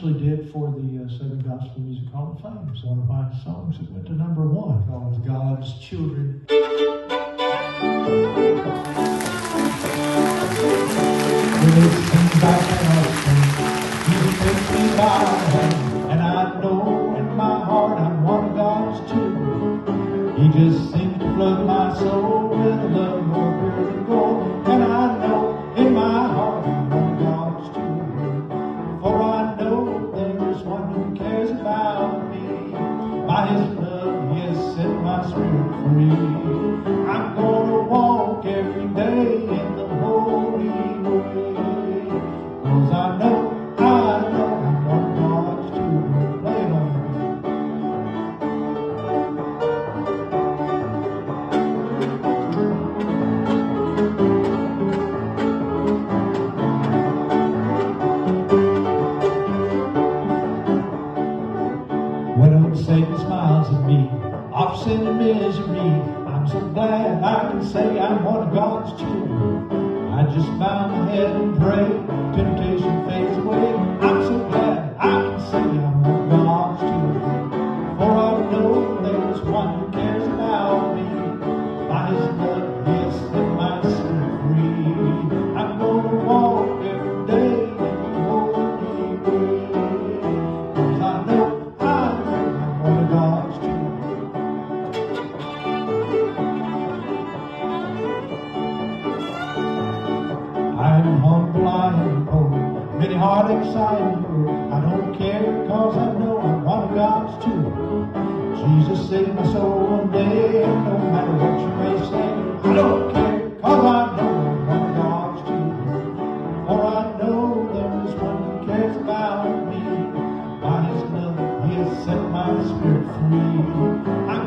actually did for the Southern Gospel Music Hall of Fame. It's one of my songs that went to #1 called God's Children. When it seems like an ocean, He takes me by the hand, and I know in my heart I'm one of God's children. He just seems to flood my soul with a love more pure than gold, and I know in my heart I'm one of God's children. For I know there is one who cares about me. By His love He has set my spirit free. I'm gonna walk every day in the holy way, 'cause I know I'm one of God's children. Play it on me. When Satan smiles at me, off sin and misery, I'm so glad I can say I'm one of God's children. I just bow my head and pray, temptation fades away. I'm so glad I can say I'm one of God's children. For I know there is one who cares about me. By His love He has set my spirit free. I'm gonna walk every day in the holy way, 'cause I know I'm one of God's children. I'm humble, I am poor, many heartaches I endure. I don't care, 'cause I know I'm one of God's children. Jesus saved my soul one day, and no matter what you may say, I don't care, 'cause I know I'm one of God's children. For I know there is one who cares about me. By His love He has set my spirit free. I'm